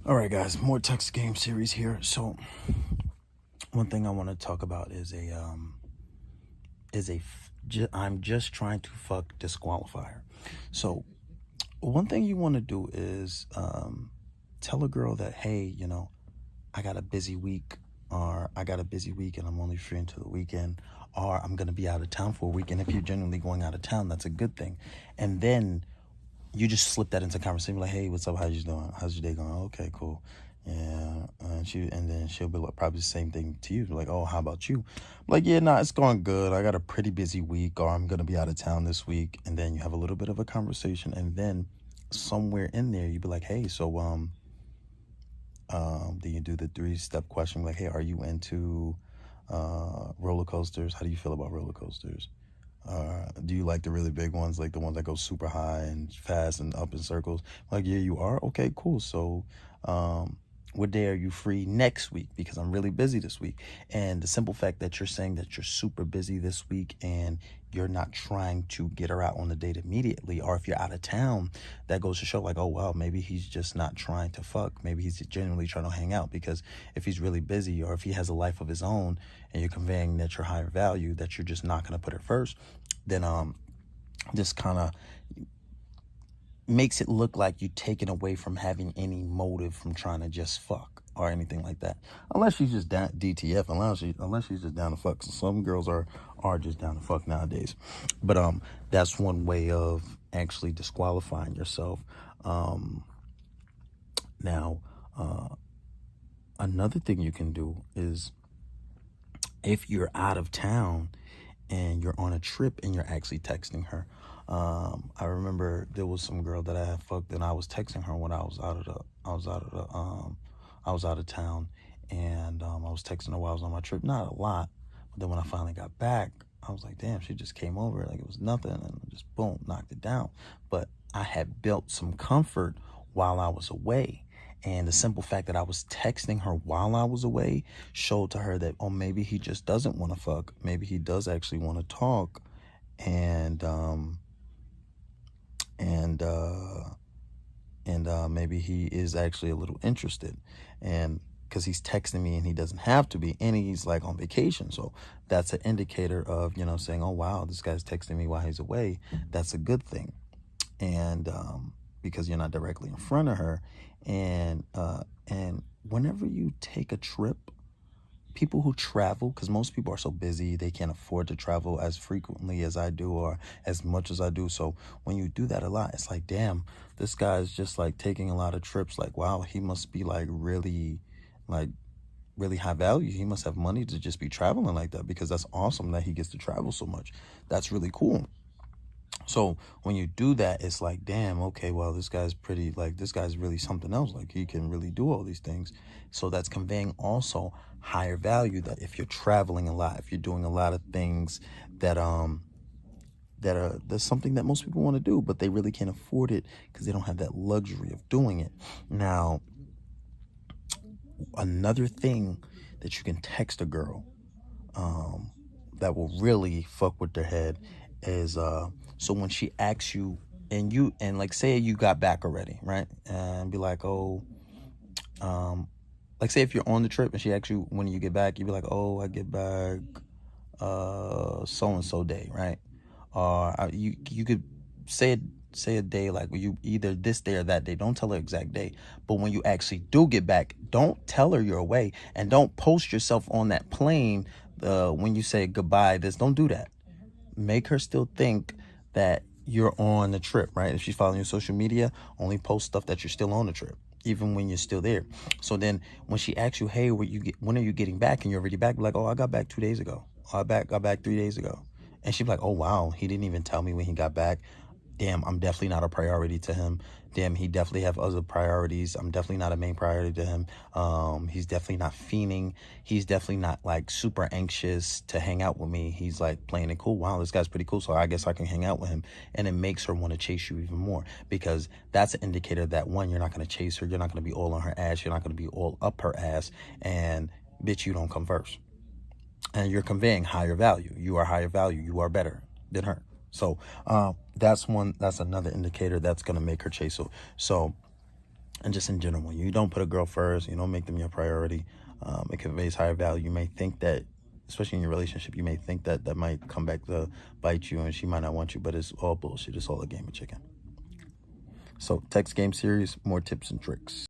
All right, guys, more text game series here. So, one thing I want to talk about is I'm just trying to fuck disqualifier. So, one thing you want to do is tell a girl that, hey, I got a busy week, or I got a busy week and I'm only free until the weekend, or I'm gonna be out of town for a week. And if you're genuinely going out of town, that's a good thing. And then you just slip that into conversation, like, hey, what's up? How you doing? How's your day going? Okay, cool. Yeah, and then she'll be like, probably the same thing to you, like, oh, how about you? Like, yeah, nah, it's going good. I got a pretty busy week, or I'm gonna be out of town this week. And then you have a little bit of a conversation, and then somewhere in there, you be like, hey, so then you do the 3-step question, like, hey, are you into roller coasters? How do you feel about roller coasters? Do you like the really big ones, like the ones that go super high and fast and up in circles? Like, yeah, you are? Okay, cool. So, what day are you free next week? Because I'm really busy this week. And the simple fact that you're saying that you're super busy this week and you're not trying to get her out on the date immediately, or if you're out of town, that goes to show, like, oh, wow, maybe he's just not trying to fuck. Maybe he's genuinely trying to hang out, because if he's really busy, or if he has a life of his own, and you're conveying that you're higher value, that you're just not going to put her first, then just kind of makes it look like you're taken away from having any motive from trying to just fuck or anything like that. Unless she's just down DTF, unless she's just down to fuck. So some girls are just down to fuck nowadays. But that's one way of actually disqualifying yourself. Now, another thing you can do is, if you're out of town and you're on a trip and you're actually texting her. I remember there was some girl that I had fucked, and I was texting her when I was out of town, and I was texting her while I was on my trip. Not a lot, but then when I finally got back, I was like, damn, she just came over like it was nothing, and just boom, knocked it down. But I had built some comfort while I was away. And the simple fact that I was texting her while I was away showed to her that, oh, maybe he just doesn't want to fuck. Maybe he does actually want to talk. And maybe he is actually a little interested. And because he's texting me and he doesn't have to be, and he's like on vacation. So that's an indicator of, saying, oh, wow, this guy's texting me while he's away. That's a good thing. And because you're not directly in front of her. And whenever you take a trip, people who travel, because most people are so busy, they can't afford to travel as frequently as I do, or as much as I do. So when you do that a lot, it's like, damn, this guy's just like taking a lot of trips. Like, wow, he must be like really high value. He must have money to just be traveling like that, because that's awesome that he gets to travel so much. That's really cool. So when you do that, it's like, damn, okay, well, this guy's really something else. Like, he can really do all these things. So that's conveying also higher value, that if you're traveling a lot, if you're doing a lot of things that's something that most people want to do, but they really can't afford it because they don't have that luxury of doing it. Now, another thing that you can text a girl that will really fuck with their head is so when she asks you, and like, say you got back already, right? And be like, oh, like, say if you're on the trip and she asks you when you get back, you'd be like, oh, I get back so and so day, right? Or you could say a day, like, you either this day or that day. Don't tell her exact day. But when you actually do get back, don't tell her you're away, and don't post yourself on that plane when you say goodbye. Don't do that. Make her still think that you're on the trip, right? If she's following your social media, only post stuff that you're still on the trip, even when you're still there. So then when she asks you, hey, when are you getting back? And you're already back, be like, oh, I got back 2 days ago. I got back 3 days ago. And she'd be like, oh, wow, he didn't even tell me when he got back. Damn, I'm definitely not a priority to him. Damn, he definitely have other priorities. I'm definitely not a main priority to him. He's definitely not fiending. He's definitely not like super anxious to hang out with me. He's like playing it cool. Wow, this guy's pretty cool, so I guess I can hang out with him. And it makes her want to chase you even more, because that's an indicator that, one, you're not going to chase her. You're not going to be all on her ass. You're not going to be all up her ass. And bitch, you don't come first. And you're conveying higher value. You are higher value. You are better than her. So that's another indicator that's going to make her chase. So And just in general, when you don't put a girl first, you don't make them your priority, it conveys higher value. You may think that, especially in your relationship, you may think that that might come back to bite you and she might not want you, but it's all bullshit. It's all a game of chicken. So text game series, more tips and tricks.